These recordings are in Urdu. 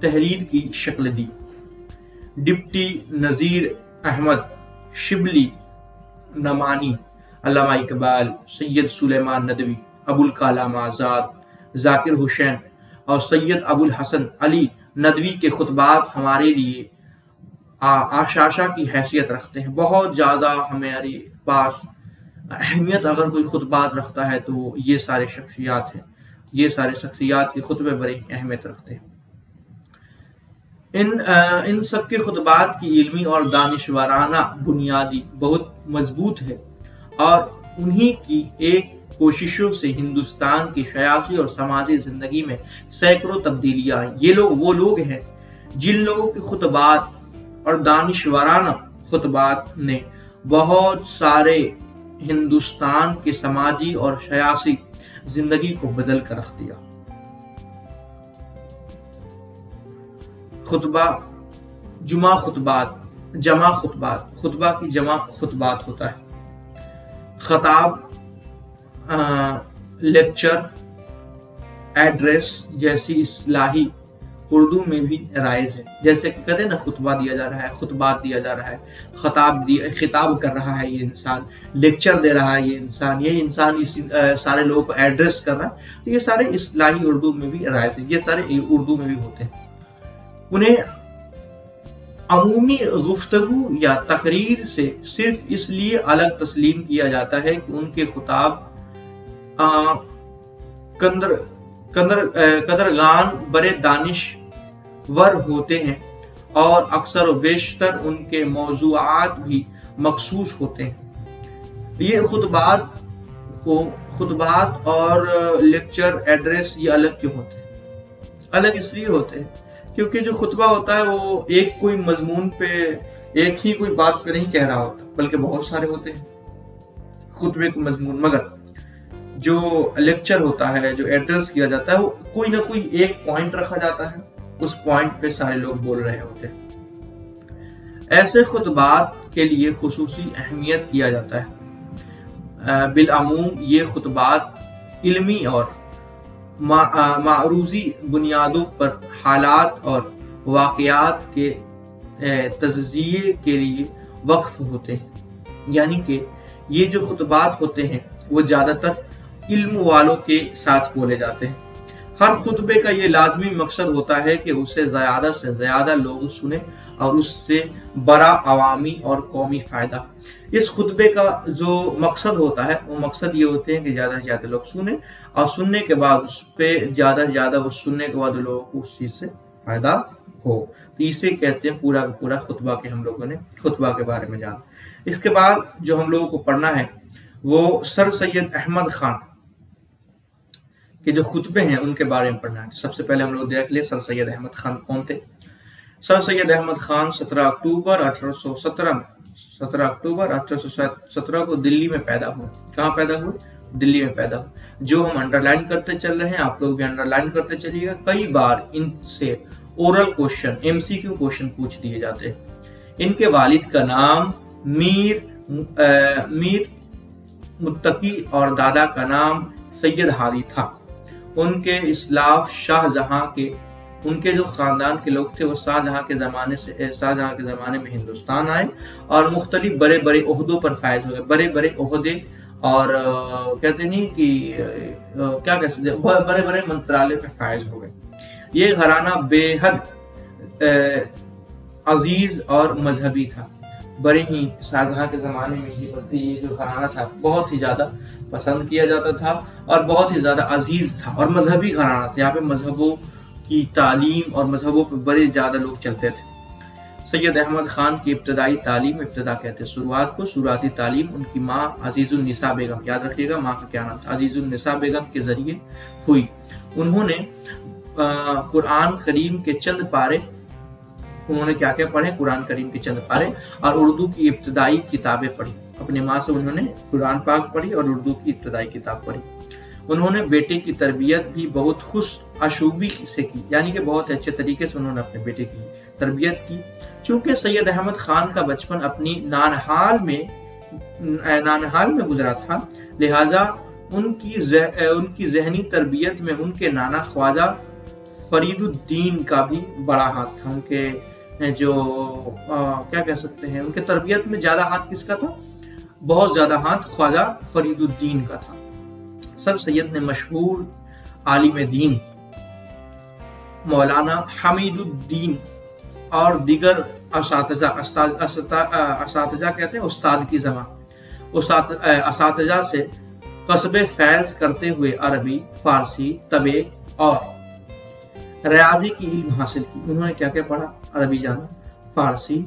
تحریر کی شکل دی۔ ڈپٹی نذیر احمد شبلی نعمانی، علامہ اقبال، سید سلیمان ندوی، ابوالکلام آزاد، ذاکر حسین اور سید ابو الحسن علی ندوی کے خطبات ہمارے لیے آشاشہ کی حیثیت رکھتے ہیں۔ بہت زیادہ ہمارے پاس اہمیت اگر کوئی خطبات رکھتا ہے تو یہ سارے شخصیات ہیں، یہ سارے شخصیات کے خطبے بڑی اہمیت رکھتے ہیں۔ ان سب کے خطبات کی علمی اور دانشورانہ بنیادی بہت مضبوط ہے، اور انہی کی ایک کوششوں سے ہندوستان کی سیاسی اور سماجی زندگی میں سینکڑوں تبدیلیاں آئیں۔ یہ لوگ وہ لوگ ہیں جن لوگوں کے خطبات اور دانشورانہ خطبات نے بہت سارے ہندوستان کی سماجی اور سیاسی زندگی کو بدل کر رکھ دیا۔ خطبہ جمع خطبات، خطبہ کی جمع خطبات ہوتا ہے۔ خطاب، لیکچر، ایڈریس جیسی اصطلاحی اردو میں بھی رائج ہے۔ جیسے کہ کہتے ہیں نا خطبہ دیا جا رہا ہے، خطبات دیا جا رہا ہے، خطاب کر رہا ہے یہ انسان، لیکچر دے رہا ہے یہ انسان سارے لوگوں کو ایڈریس کر رہا ہے، تو یہ سارے اصطلاحی اردو میں بھی رائج ہے، یہ سارے اردو میں بھی ہوتے ہیں۔ انہیں عمومی گفتگو یا تقریر سے صرف اس لیے الگ تسلیم کیا جاتا ہے کہ ان کے خطاب قدرغان بڑے دانشور ہوتے ہیں، اور اکثر و بیشتر ان کے موضوعات بھی مخصوص ہوتے ہیں۔ یہ خطبات اور لیکچر، ایڈریس یہ الگ کیوں ہوتے ہیں؟ الگ اس لیے ہوتے ہیں کیونکہ جو خطبہ ہوتا ہے وہ ایک کوئی مضمون پہ ایک ہی کوئی بات پہ نہیں کہہ رہا ہوتا، بلکہ بہت سارے ہوتے ہیں خطبے کے مضمون۔ مگر جو لیکچر ہوتا ہے، جو ایڈریس کیا جاتا ہے، وہ کوئی نہ کوئی ایک پوائنٹ رکھا جاتا ہے، اس پوائنٹ پہ سارے لوگ بول رہے ہوتے ہیں۔ ایسے خطبات کے لیے خصوصی اہمیت کیا جاتا ہے۔ بالعموم یہ خطبات علمی اور معروضی بنیادوں پر حالات اور واقعات کے تجزیے کے لیے وقف ہوتے ہیں، یعنی کہ یہ جو خطبات ہوتے ہیں وہ زیادہ تر علم والوں کے ساتھ بولے جاتے ہیں۔ ہر خطبے کا یہ لازمی مقصد ہوتا ہے کہ اسے زیادہ سے زیادہ لوگ سنیں اور اس سے بڑا عوامی اور قومی فائدہ۔ اس خطبے کا جو مقصد ہوتا ہے وہ مقصد یہ ہوتے ہیں کہ زیادہ سے زیادہ لوگ سنیں، اور سننے کے بعد اس پہ زیادہ سے زیادہ سننے کے بعد لوگوں کو اس چیز سے فائدہ ہو، تو اسے کہتے ہیں پورا کا پورا خطبہ کے ہم لوگوں نے خطبہ کے بارے میں جانا۔ اس کے بعد جو ہم لوگوں کو پڑھنا ہے وہ سر سید احمد خان کے جو خطبے ہیں ان کے بارے میں پڑھنا ہے۔ سب سے پہلے ہم لوگ دیکھ لیں سر سید احمد خان کون تھے۔ سر سید احمد خان 17 اکتوبر 1817 کو دلی میں پیدا ہوئے۔ کہاں پیدا ہوئے؟ دلی میں پیدا ہوئے۔ جو ہم انڈرلائن کرتے چل رہے ہیں، آپ لوگ بھی انڈرلائن کرتے چلیے گا، کئی بار ان سے اورل کوشچن، MCQ کوشچن پوچھ دیے جاتے ہیں۔ ان کے والد کا نام میر متقی اور دادا کا نام سید ہادی تھا۔ ان کے اسلاف شاہجہاں کے، ان کے جو خاندان کے لوگ تھے وہ شاہجہاں کے زمانے میں ہندوستان آئے اور مختلف بڑے بڑے عہدوں پر فائز ہوئے۔ بڑے بڑے عہدے اور کہتے نہیں کہ کیا کہتے ہیں، بڑے بڑے منترالے پہ فائز ہو گئے۔ یہ گھرانہ بے حد عزیز اور مذہبی تھا۔ بڑے ہی شاہجہاں کے زمانے میں یہ جو گھرانہ تھا بہت ہی زیادہ پسند کیا جاتا تھا اور بہت ہی زیادہ عزیز تھا اور مذہبی گھرانہ تھا۔ یہاں پہ مذہبوں کی تعلیم اور مذہبوں پہ بڑے زیادہ لوگ چلتے تھے۔ سید احمد خان کی ابتدائی تعلیم، ابتدا کہتے ہیں شروعاتی تعلیم ان کی ماں عزیز النساء بیگم، یاد رکھیے گا ماں کا کیا نام تھا، عزیز النساء بیگم کے ذریعے ہوئی۔ انہوں نے قرآن کریم کے چند پارے، انہوں نے کیا کیا پڑھے؟ قرآن کریم کے چند پارے اور اردو کی ابتدائی کتابیں پڑھی۔ اپنے ماں سے انہوں نے قرآن پاک پڑھی اور اردو کی ابتدائی کتاب پڑھی۔ انہوں نے بیٹے کی تربیت بھی بہت خوش اشوبی سے کی، یعنی کہ بہت اچھے طریقے سے انہوں نے اپنے بیٹے کی تربیت کی۔ چونکہ سید احمد خان کا بچپن اپنی نانہال میں گزرا تھا، لہذا ان کی ذہنی تربیت میں ان کے نانا خواجہ فرید الدین کا بھی بڑا ہاتھ تھا. ان کے جو کیا کہہ سکتے ہیں، ان کے تربیت میں زیادہ ہاتھ کس کا تھا؟ بہت زیادہ ہاتھ خواجہ فرید الدین کا تھا. سر سید نے مشہور عالم دین مولانا حمید الدین اور دیگر اساتذہ کہتے ہیں استاد کی زبان، اساتذہ سے قصب فیض کرتے ہوئے عربی، فارسی، طب اور ریاضی کی علم حاصل کی. انہوں نے کیا کیا پڑھا؟ عربی جانا، فارسی،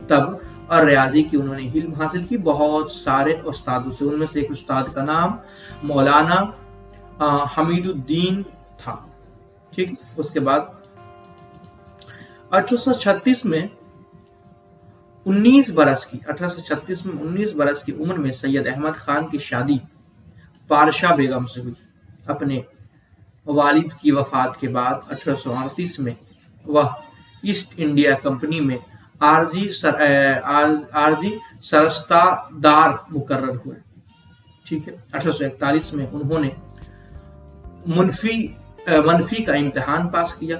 طب اور ریاضی کی انہوں نے علم حاصل کی بہت سارے استادوں سے. ان میں سے ایک استاد کا نام مولانا حمید الدین تھا. ٹھیک. اس کے بعد 1836 میں 19 برس کی عمر میں سید احمد خان کی شادی پارشا بیگم سے ہوئی. اپنے والد کی وفات کے بعد 1838 میں وہ ایسٹ انڈیا کمپنی میں عارضی سرستادار مقرر ہوئے. ٹھیک ہے. 1841 میں انہوں نے منفی کا امتحان پاس کیا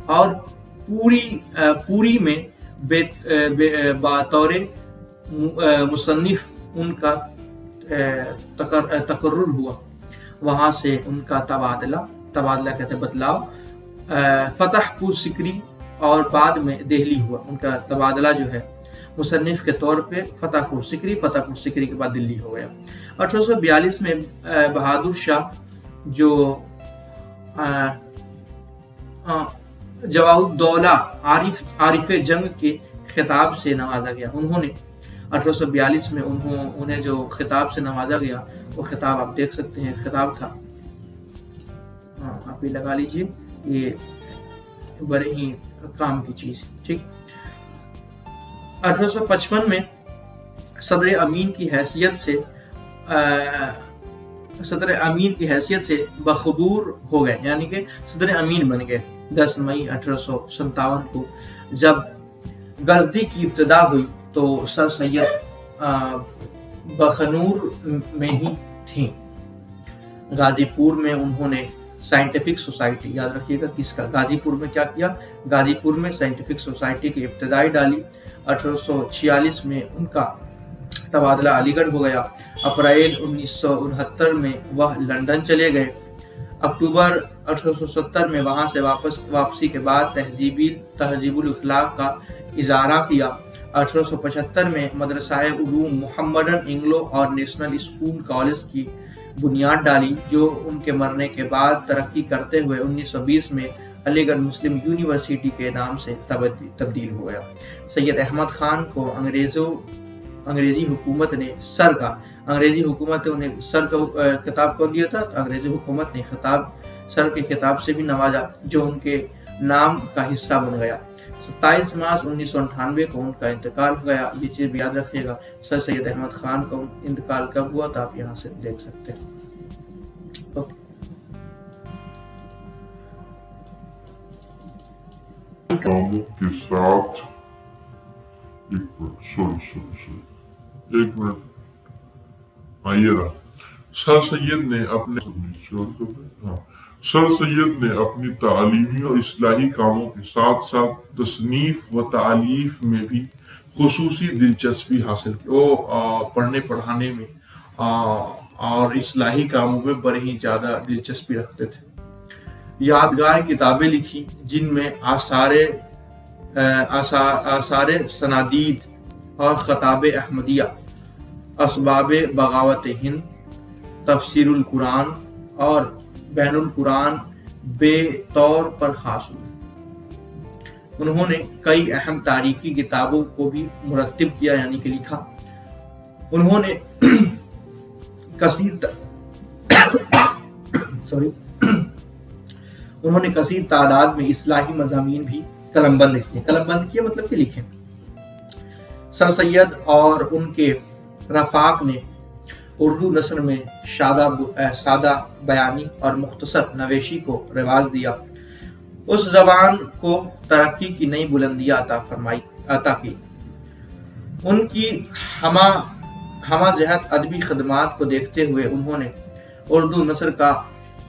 اور پوری میں بطور مصنف ان کا تقرر ہوا. وہاں سے ان کا تبادلہ کہتے بدلاؤ فتح پور سکری اور بعد میں دہلی ہوا. ان کا تبادلہ جو ہے مصنف کے طور پہ فتح پور سکری کے بعد دلی ہو گیا. 1842 میں بہادر شاہ جو جواء الدولہ عارف جنگ کے خطاب سے نوازا گیا. انہوں نے 1842 میں انہیں جو خطاب سے نوازا گیا وہ خطاب آپ دیکھ سکتے ہیں. خطاب تھا، آپ یہ لگا لیجئے، یہ بڑے ہی کام کی چیز. ٹھیک. 1855 میں صدر امین کی حیثیت سے بخبور ہو گئے، یعنی کہ صدر امین بن گئے. 10 مئی 1857 کو جب غزدی کی ابتدا ہوئی تو سر سید بخنور میں ہی تھیں. غازی پور میں انہوں نے سائنٹیفک سوسائٹی، یاد رکھیے گا کس کا، غازی پور میں کیا کیا؟ غازی پور میں سائنٹیفک سوسائٹی کی ابتدائی ڈالی. 1846 میں ان کا تبادلہ علی گڑھ ہو گیا. اپریل 1969 میں وہ لندن چلے گئے. اکتوبر 1870 میں وہاں سے واپسی کے بعد تہذیب الاخلاق کا اظہارہ کیا. 1875 میں مدرسہ علوم محمدن انگلو اور نیشنل اسکول کالج کی بنیاد ڈالی، جو ان کے مرنے کے بعد ترقی کرتے ہوئے 1920 میں علی گڑھ مسلم یونیورسٹی کے نام سے تبدیل ہو گیا. سید احمد خان کو انگریزی حکومت نے سر کا خطاب کر دیا تھا. انگریزی حکومت نے سر کے خطاب سے بھی نوازا، جو ان کے نام کا حصہ بن گیا. 27 مارچ 1998 کو ان کا انتقال ہو گیا. یہ چیز بھی یاد رکھیے گا. سر سید احمد خان کا انتقال کب ہوا تھا آپ یہاں سے دیکھ سکتے ہیں. کاموں کے ساتھ ایک منٹ آئیے رہا. سر سید نے اپنی تعلیمی اور اصلاحی کاموں کے ساتھ ساتھ تصنیف و تالیف میں بھی خصوصی دلچسپی حاصل کی. وہ پڑھنے پڑھانے میں اور اصلاحی کاموں میں بڑی ہی زیادہ دلچسپی رکھتے تھے. یادگار کتابیں لکھی جن میں آثار سنادید اور خطاب احمدیہ، اسباب بغاوت ہند، تفسیر القرآن اور بین القرآن بے طور پر خاص ہوئے. انہوں نے کئی اہم تاریخی کتابوں کو بھی مرتب کیا، یعنی کہ لکھا. انہوں نے کثیر تعداد میں اصلاحی مضامین بھی قلم بند کیے مطلب کہ لکھے. سر سید اور ان کے رفاق نے اردو نثر میں سادہ بیانی اور مختصر نویشی کو رواج دیا. اس زبان کو ترقی کی نئی بلندیاں عطا کی. ان کی ہمہ جہت ادبی خدمات کو دیکھتے ہوئے انہوں نے اردو نثر کا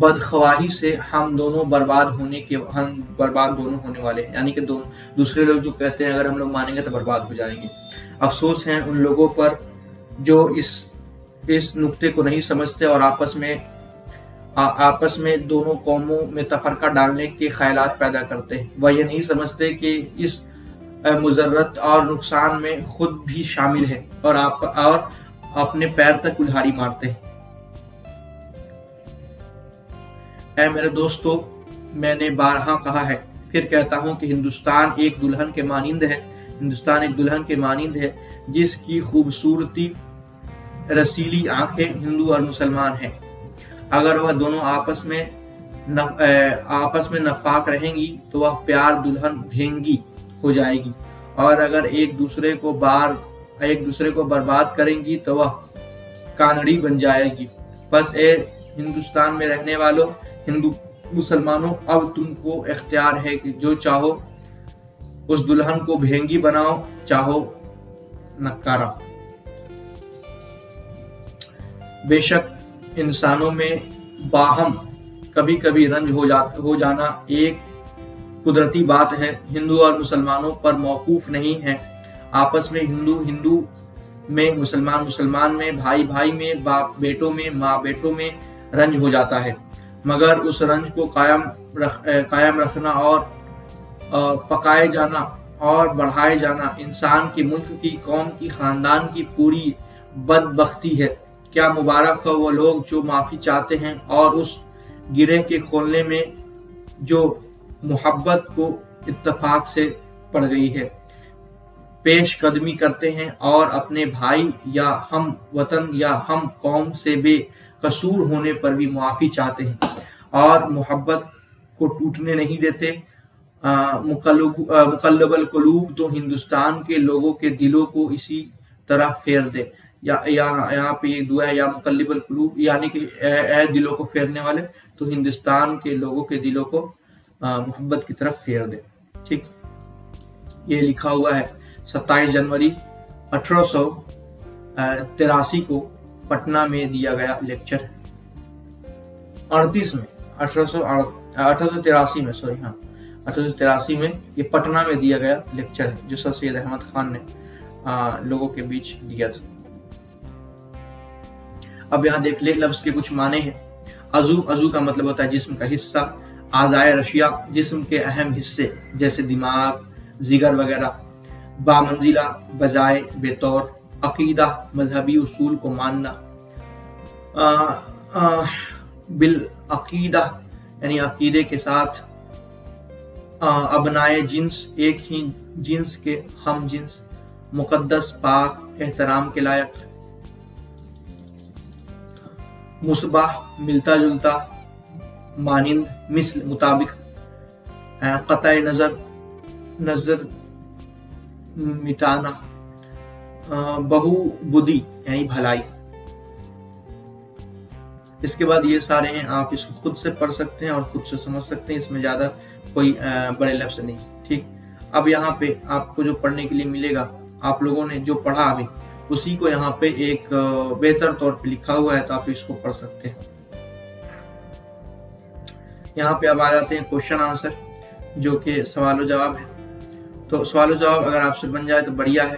بدخواہی سے ہم برباد ہونے والے ہیں، یعنی کہ دوسرے لوگ جو کہتے ہیں اگر ہم لوگ مانیں گے تو برباد ہو جائیں گے۔ افسوس ہے ان لوگوں پر جو اس نقطے کو نہیں سمجھتے اور آپس میں دونوں قوموں میں تفرقہ ڈالنے کے خیالات پیدا کرتے ہیں۔ وہ یہ نہیں سمجھتے کہ اس مضرت اور نقصان میں خود بھی شامل ہے اور اپنے پیر تک کلہاڑی مارتے ہیں۔ اے میرے دوستو، میں نے بارہا کہا ہے، پھر کہتا ہوں کہ ہندوستان ایک دلہن کے مانند ہے جس کی خوبصورتی رسیلی آنکھیں ہندو اور مسلمان ہیں۔ اگر وہ دونوں آپس میں نفاق رہیں گی تو وہ پیار دلہن بھینگی ہو جائے گی، اور اگر ایک دوسرے کو برباد کریں گی تو وہ کانڑی بن جائے گی۔ بس اے ہندوستان میں رہنے والوں، ہندو مسلمانوں، اب تم کو اختیار ہے کہ جو چاہو اس دلہن کو بھینگی بناؤ، چاہو نکارا۔ بے شک انسانوں میں باہم کبھی کبھی رنج ہو جانا ایک قدرتی بات ہے، ہندو اور مسلمانوں پر موقوف نہیں ہے۔ آپس میں ہندو میں، مسلمان میں، بھائی میں، باپ بیٹوں میں، ماں بیٹوں میں رنج ہو جاتا ہے، مگر اس رنج کو قائم رکھنا اور پکائے جانا اور بڑھائے جانا انسان کے ملک کی، قوم کی، خاندان کی پوری بدبختی ہے۔ کیا مبارک ہو وہ لوگ جو معافی چاہتے ہیں اور اس گرہ کے کھولنے میں جو محبت کو اتفاق سے پڑ گئی ہے پیش قدمی کرتے ہیں اور اپنے بھائی یا ہم وطن یا ہم قوم سے بے قصور ہونے پر بھی معافی چاہتے ہیں اور محبت کو ٹوٹنے نہیں دیتے۔ مقلب القلوب تو ہندوستان کے لوگوں کے دلوں کو اسی طرح پھیر دے۔ یہاں پہ ایک دعا ہے، یا مقلب القلوب، یعنی کہ اے دلوں کو پھیرنے والے، تو ہندوستان کے لوگوں کے دلوں کو محبت کی طرف پھیر دے۔ ٹھیک، یہ لکھا ہوا ہے 27 جنوری 1883 کو پٹنہ میں دیا گیا لیکچر 1883 میں یہ پٹنہ میں دیا گیا لیکچر ہے جو سر سید احمد خان نے لوگوں کے بیچ دیا تھا۔ اب یہاں دیکھ لے لفظ کے کچھ معنی ہیں۔ عضو کا مطلب ہوتا ہے جسم کا حصہ، اعضائے رشیہ جسم کے اہم حصے جیسے دماغ، جگر وغیرہ، بامنزلہ بجائے بے طور، عقیدہ مذہبی اصول کو ماننا، بالعقیدہ یعنی عقیدے کے ساتھ، ابنائے جنس ایک ہی جنس کے ہم جنس، مقدس پاک احترام کے لائق، مشبہ ملتا جلتا، مانند مثل مطابق، قطع نظر مٹانا، بہو بدی یعنی بھلائی۔ اس کے بعد یہ سارے ہیں، آپ اس کو خود سے پڑھ سکتے ہیں اور خود سے سمجھ سکتے ہیں، اس میں زیادہ کوئی بڑے لفظ نہیں۔ ٹھیک، اب یہاں پہ آپ کو جو پڑھنے کے لیے ملے گا، آپ لوگوں نے جو پڑھا ابھی اسی کو یہاں پہ ایک بہتر طور پہ لکھا ہوا ہے، تو آپ اس کو پڑھ سکتے ہیں۔ یہاں پہ اب آ جاتے ہیں کوشچن آنسر، جو کہ سوال و جواب ہے۔ تو سوال و جواب اگر آپ سے بن جائے تو بڑھیا ہے،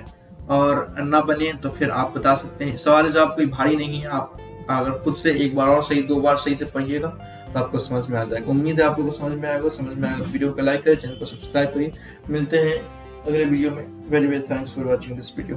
اور نہ بنے تو پھر آپ بتا سکتے ہیں۔ سوال و جواب کوئی بھاری نہیں ہے، آپ اگر خود سے ایک بار اور صحیح، 2 بار صحیح سے پڑھیے گا تو آپ کو سمجھ میں آ جائے گا۔ امید ہے آپ لوگوں کو سمجھ میں آئے گا۔ ویڈیو کو لائک کریں، چینل کو سبسکرائب کریے۔ ملتے ہیں اگلے ویڈیو میں۔ Very thanks for watching this video.